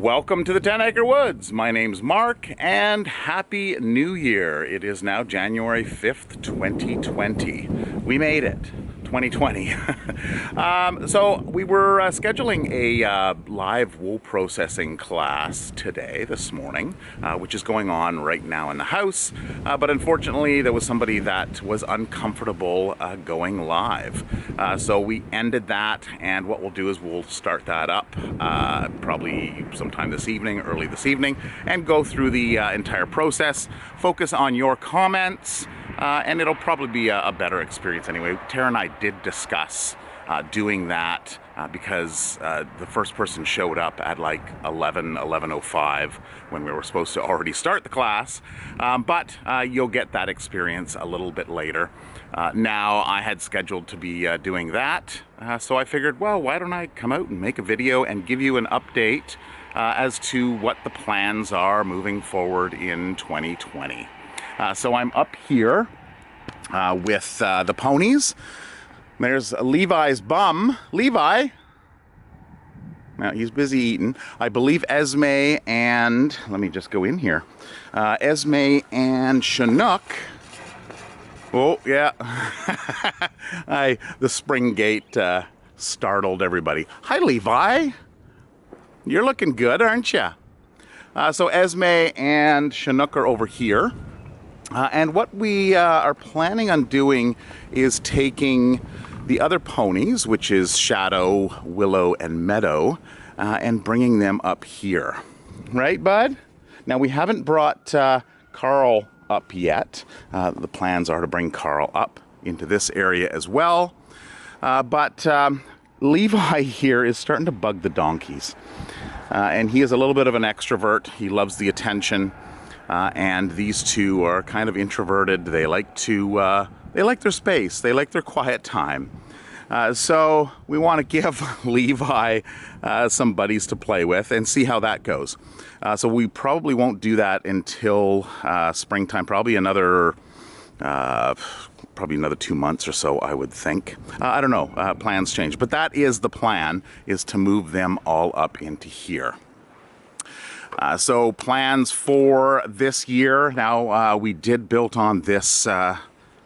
Welcome to the 10 Acre Woods. My name's Mark and Happy New Year. It is now January 5th, 2020. We made it. 2020. So we were scheduling a live wool processing class this morning, which is going on right now in the house. But unfortunately, there was somebody that was uncomfortable going live. So we ended that, and what we'll do is we'll start that up probably sometime this evening, early this evening, and go through the entire process, focus on your comments, and it'll probably be a better experience anyway. Tara and I did discuss doing that because the first person showed up at like 11:05 when we were supposed to already start the class. But you'll get that experience a little bit later. Now I had scheduled to be doing that, so I figured, well, why don't I come out and make a video and give you an update as to what the plans are moving forward in 2020. So I'm up here with the ponies. There's Levi's bum. Levi! Now, he's busy eating. I believe Esme and... let me just go in here. Esme and Chinook. Oh, yeah. The spring gate startled everybody. Hi, Levi. You're looking good, aren't you? So Esme and Chinook are over here. And what we are planning on doing is taking the other ponies, which is Shadow, Willow, and Meadow, and bringing them up here. Right, bud? Now, we haven't brought Carl up yet. The plans are to bring Carl up into this area as well. But Levi here is starting to bug the donkeys. And he is a little bit of an extrovert. He loves the attention. And these two are kind of introverted. They like their space. They like their quiet time. So we want to give Levi some buddies to play with and see how that goes. So we probably won't do that until springtime, probably another 2 months or so, I would think. I don't know, plans change. But that is the plan, is to move them all up into here. So plans for this year. Now, we did build on this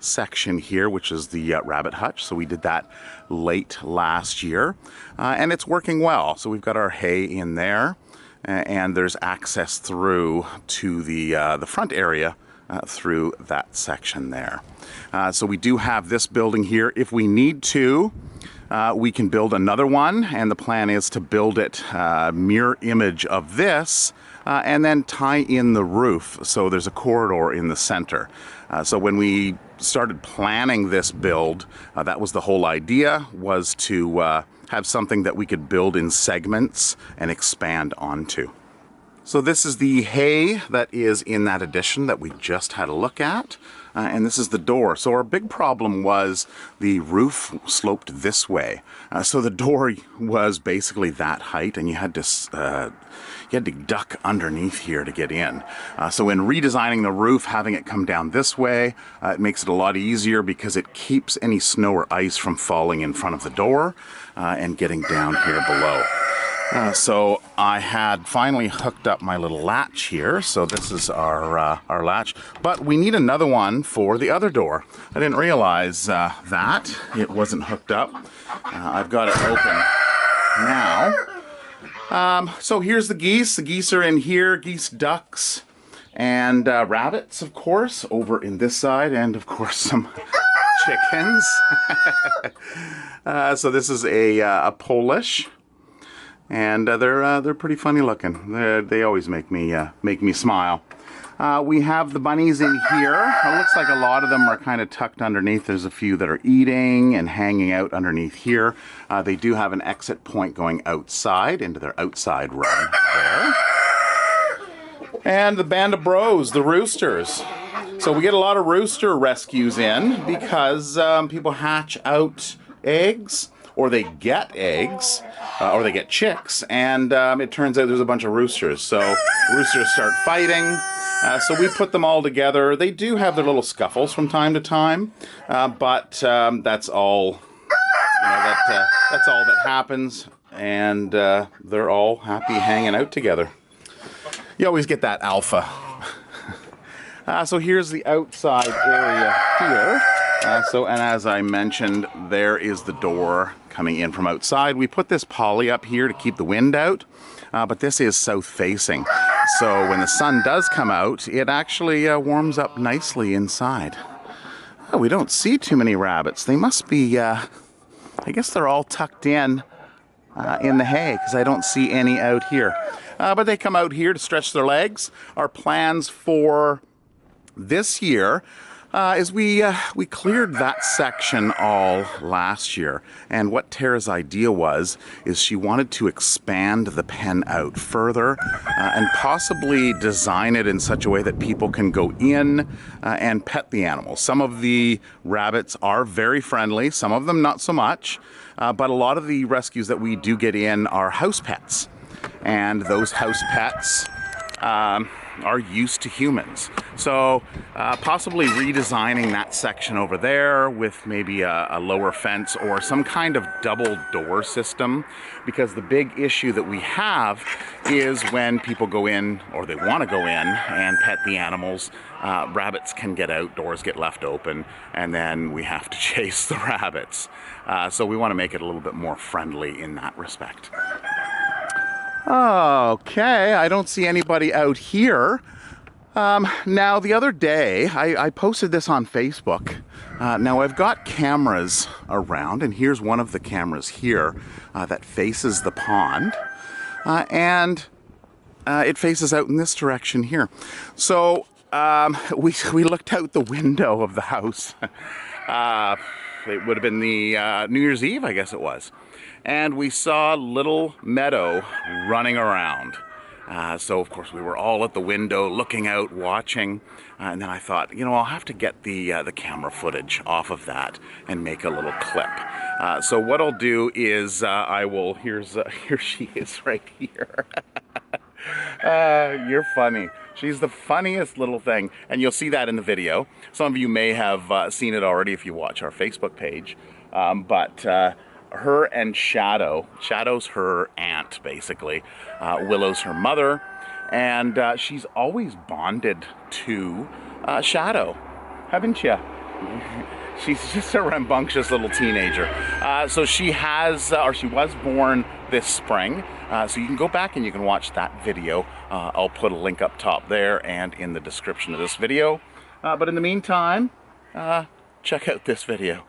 section here, which is the rabbit hutch. So we did that late last year, and it's working well. So we've got our hay in there, and there's access through to the front area through that section there. So we do have this building here. If we need to, we can build another one, and the plan is to build it mirror image of this, and then tie in the roof so there's a corridor in the center. So when we started planning this build, that was the whole idea, was to have something that we could build in segments and expand onto. So this is the hay that is in that addition that we just had a look at. And this is the door. So our big problem was the roof sloped this way. So the door was basically that height, and you had to duck underneath here to get in. So in redesigning the roof, having it come down this way, it makes it a lot easier because it keeps any snow or ice from falling in front of the door and getting down here below. So I had finally hooked up my little latch here. So this is our latch, but we need another one for the other door. I didn't realize that it wasn't hooked up. I've got it open now. So here's the geese. The geese are in here, geese, ducks, and rabbits, of course, over in this side, and of course some chickens. So this is a Polish. And they're pretty funny looking. They always make me smile. We have the bunnies in here. It looks like a lot of them are kind of tucked underneath. There's a few that are eating and hanging out underneath here. They do have an exit point going outside into their outside run there. And the band of bros, the roosters. So we get a lot of rooster rescues in because people hatch out eggs, or they get eggs, or they get chicks, and it turns out there's a bunch of roosters. So roosters start fighting. So we put them all together. They do have their little scuffles from time to time, but that's all. That's all that happens. and they're all happy hanging out together. You always get that alpha. So here's the outside area here. And as I mentioned, there is the door coming in from outside. We put this poly up here to keep the wind out, but this is south facing. So when the sun does come out, it actually warms up nicely inside. Oh, we don't see too many rabbits. They must be, I guess they're all tucked in the hay, because I don't see any out here. But they come out here to stretch their legs. Our plans for this year is we cleared that section all last year, and what Tara's idea is she wanted to expand the pen out further and possibly design it in such a way that people can go in and pet the animals. Some of the rabbits are very friendly, some of them not so much, but a lot of the rescues that we do get in are house pets, and those house pets are used to humans. So possibly redesigning that section over there with maybe a lower fence or some kind of double door system, because the big issue that we have is when people go in, or they want to go in and pet the animals, rabbits can get out, doors get left open, and then we have to chase the rabbits. So we want to make it a little bit more friendly in that respect. Okay, I don't see anybody out here. Now, the other day, I posted this on Facebook. Now, I've got cameras around, and here's one of the cameras here that faces the pond. And it faces out in this direction here. So, we looked out the window of the house. It would have been the New Year's Eve, I guess it was. And we saw little Meadow running around. So of course we were all at the window looking out, watching, and then I thought, you know, I'll have to get the camera footage off of that and make a little clip. So what I'll do is here she is right here. You're funny. She's the funniest little thing, and you'll see that in the video. Some of you may have seen it already if you watch our Facebook page, but her and Shadow's her aunt, basically. Willow's her mother, and she's always bonded to Shadow, haven't you? She's just a rambunctious little teenager. So she was born this spring. So you can go back and you can watch that video. I'll put a link up top there and in the description of this video. But in the meantime, check out this video.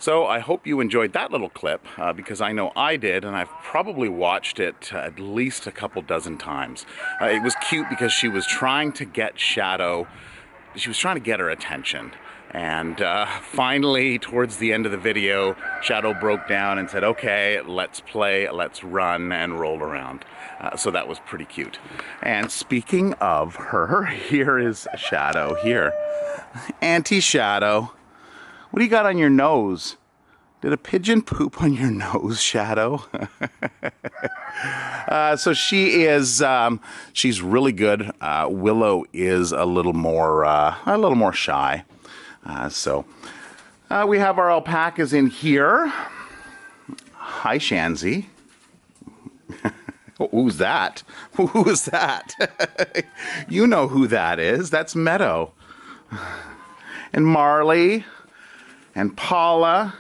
So I hope you enjoyed that little clip because I know I did, and I've probably watched it at least a couple dozen times. It was cute because she was trying to get Shadow, she was trying to get her attention. And finally, towards the end of the video, Shadow broke down and said, okay, let's play, let's run and roll around. So that was pretty cute. And speaking of her, here is Shadow here. Auntie Shadow. What do you got on your nose? Did a pigeon poop on your nose, Shadow? So she is, she's really good. Willow is a little more shy. So we have our alpacas in here. Hi, Shanzi. Who's that? Who is that? You know who that is. That's Meadow. And Marley. And Paula,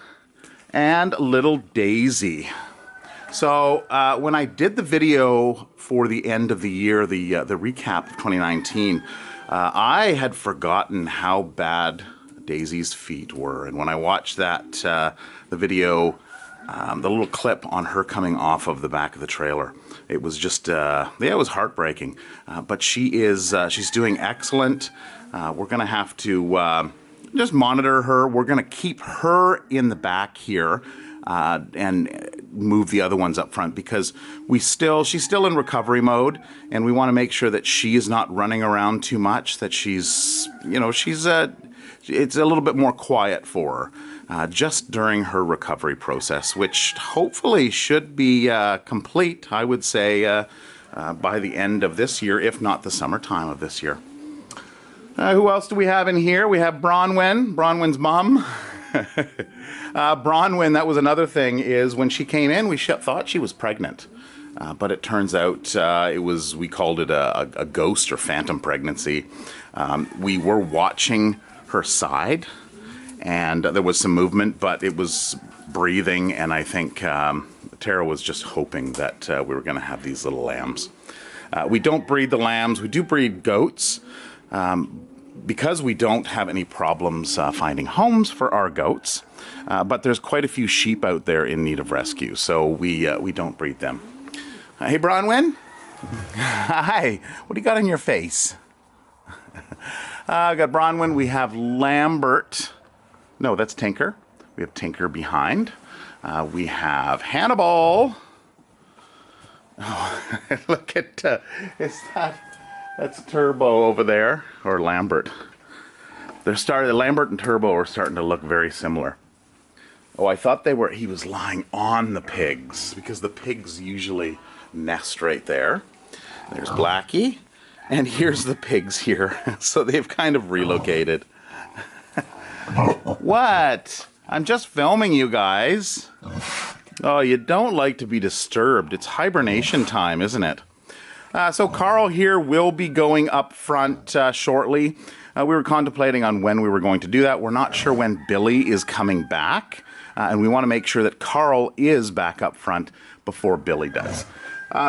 and little Daisy. So when I did the video for the end of the year, the recap of 2019, I had forgotten how bad Daisy's feet were. And when I watched that, the video, the little clip on her coming off of the back of the trailer, it was just, yeah, it was heartbreaking. But she's doing excellent. We're gonna have to just monitor her. We're going to keep her in the back here and move the other ones up front because she's still in recovery mode, and we want to make sure that she is not running around too much, that she's, you know, it's a little bit more quiet for her just during her recovery process, which hopefully should be complete, I would say, by the end of this year, if not the summertime of this year. Who else do we have in here? We have Bronwyn, Bronwyn's mom. Bronwyn, that was another thing, is when she came in, we thought she was pregnant. But it turns out we called it a ghost or phantom pregnancy. We were watching her side, and there was some movement, but it was breathing, and I think Tara was just hoping that we were going to have these little lambs. We don't breed the lambs. We do breed goats. Because we don't have any problems finding homes for our goats, but there's quite a few sheep out there in need of rescue, so we don't breed them. Hey, Bronwyn. Hi. What do you got on your face? I got Bronwyn. We have Lambert. No, that's Tinker. We have Tinker behind. We have Hannibal. Oh, look at that's Turbo over there, or Lambert. Lambert and Turbo are starting to look very similar. Oh, I thought he was lying on the pigs, because the pigs usually nest right there. There's Blackie, and here's the pigs here. So they've kind of relocated. What? I'm just filming you guys. Oh, you don't like to be disturbed. It's hibernation time, isn't it? So Carl here will be going up front shortly. We were contemplating on when we were going to do that. We're not sure when Billy is coming back, and we want to make sure that Carl is back up front before Billy does.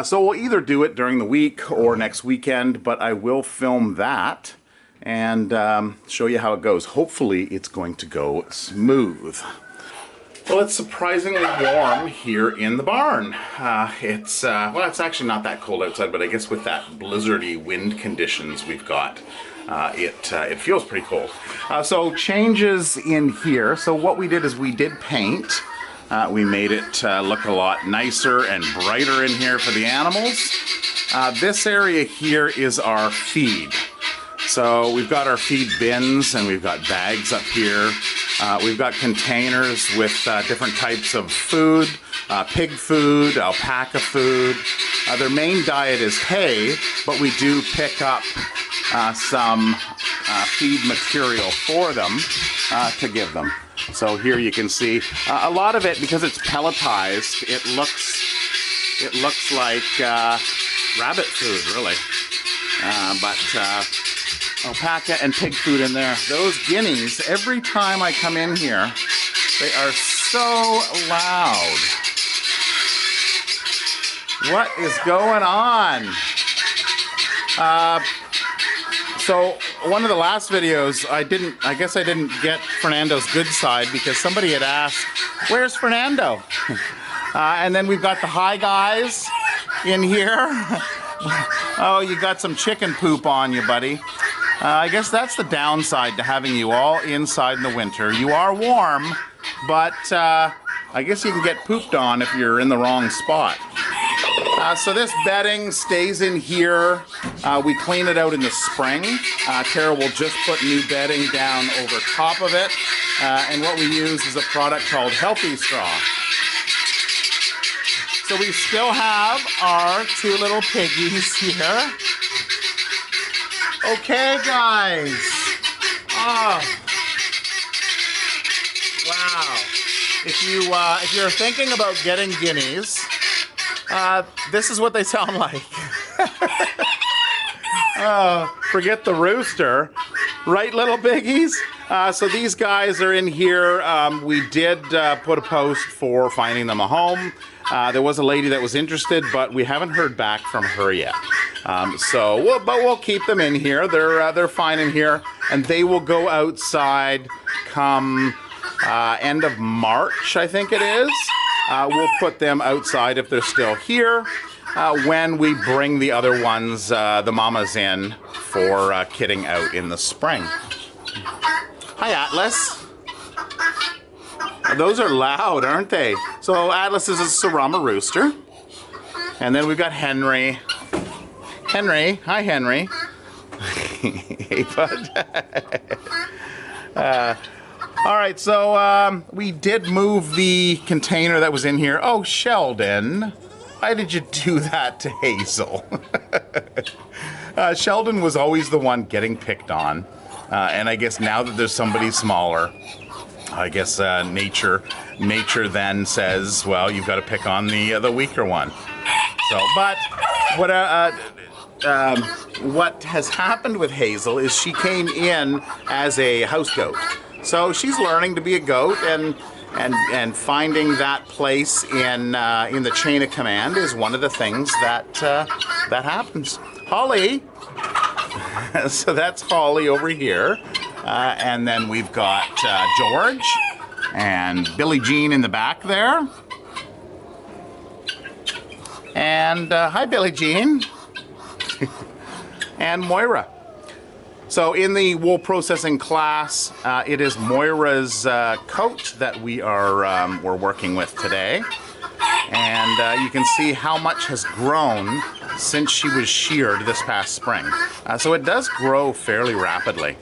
So we'll either do it during the week or next weekend, but I will film that and show you how it goes. Hopefully it's going to go smooth. Well, it's surprisingly warm here in the barn. Well, it's actually not that cold outside, but I guess with that blizzardy wind conditions we've got, it feels pretty cold. So changes in here. So what we did is we did paint. We made it look a lot nicer and brighter in here for the animals. This area here is our feed. So we've got our feed bins, and we've got bags up here. We've got containers with different types of food, pig food, alpaca food. Their main diet is hay, but we do pick up some feed material for them to give them. So here you can see a lot of it, because it's pelletized, it looks like rabbit food, really. But alpaca and pig food in there. Those guineas, every time I come in here, they are so loud. What is going on? So one of the last videos, I guess I didn't get Fernando's good side because somebody had asked, where's Fernando? And then we've got the hi guys in here. Oh, you got some chicken poop on you, buddy. I guess that's the downside to having you all inside in the winter. You are warm, but I guess you can get pooped on if you're in the wrong spot. So this bedding stays in here. We clean it out in the spring. Tara will just put new bedding down over top of it. And what we use is a product called Healthy Straw. So we still have our two little piggies here. Okay, guys. Oh. Wow. If you're thinking about getting guineas, this is what they sound like. Forget the rooster. Right, little piggies? So these guys are in here. We did put a post for finding them a home. There was a lady that was interested, but we haven't heard back from her yet. But we'll keep them in here. They're fine in here, and they will go outside come end of March, I think it is. We'll put them outside if they're still here when we bring the other ones, the mamas, in for kidding out in the spring. Hi, Atlas. Those are loud, aren't they? So Atlas is a Serama rooster. And then we've got Henry. Henry. Hi, Henry. Hey, bud. All right, so we did move the container that was in here. Oh, Sheldon, why did you do that to Hazel? Sheldon was always the one getting picked on. And I guess now that there's somebody smaller, I guess nature then says, well, you've got to pick on the weaker one. So, but what has happened with Hazel is she came in as a house goat. So she's learning to be a goat, and finding that place in the chain of command is one of the things that happens. Holly. So that's Holly over here. And then we've got George and Billie Jean in the back there. And hi, Billie Jean. And Moira. So in the wool processing class, it is Moira's coat that we're working with today. And you can see how much has grown since she was sheared this past spring. So it does grow fairly rapidly.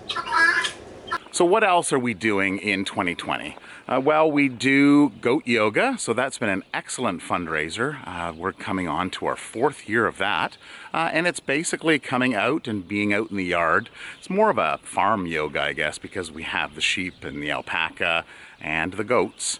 So what else are we doing in 2020? Well, we do goat yoga, so that's been an excellent fundraiser. We're coming on to our 4th year of that, and it's basically coming out and being out in the yard. It's more of a farm yoga, I guess, because we have the sheep and the alpaca and the goats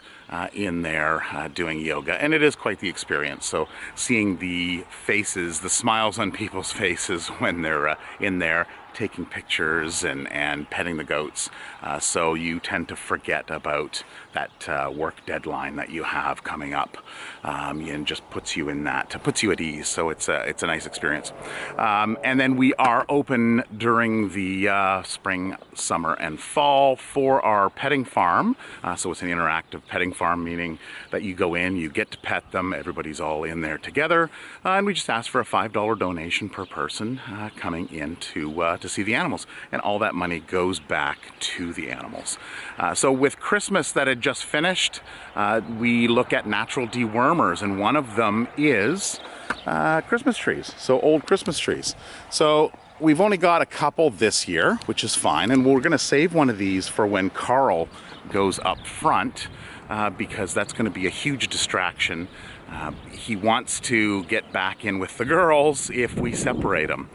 in there doing yoga, and it is quite the experience. So seeing the faces, the smiles on people's faces when they're in there taking pictures and petting the goats, so you tend to forget about that work deadline that you have coming up, and just puts you at ease. So it's a nice experience. And then we are open during the spring, summer, and fall for our petting farm. So it's an interactive petting farm, meaning that you go in, you get to pet them, everybody's all in there together, and we just ask for a $5 donation per person coming in to see the animals, and all that money goes back to the animals. So with Christmas that had just finished, we look at natural dewormers, and one of them is Christmas trees, so old Christmas trees. So we've only got a couple this year, which is fine, and we're going to save one of these for when Carl goes up front, because that's going to be a huge distraction. He wants to get back in with the girls if we separate them.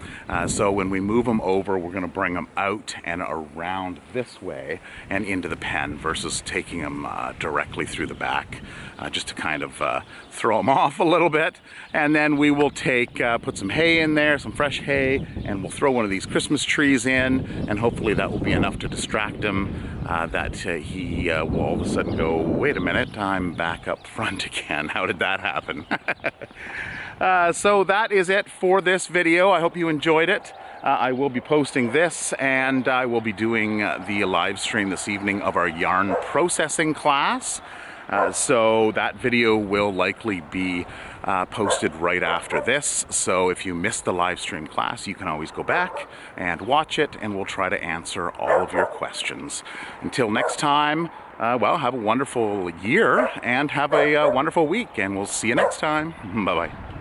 So when we move them over, we're going to bring them out and around this way and into the pen versus taking them directly through the back, just to kind of throw them off a little bit. And then we will put some hay in there, some fresh hay, and we'll throw one of these Christmas trees in, and hopefully that will be enough to distract him, that he will all of a sudden go, wait a minute, I'm back up front again. How did that happen? So that is it for this video. I hope you enjoyed it. I will be posting this, and I will be doing the live stream this evening of our yarn processing class. So that video will likely be posted right after this. So if you missed the live stream class, you can always go back and watch it, and we'll try to answer all of your questions. Until next time, well, have a wonderful year and have a wonderful week, and we'll see you next time. Bye-bye.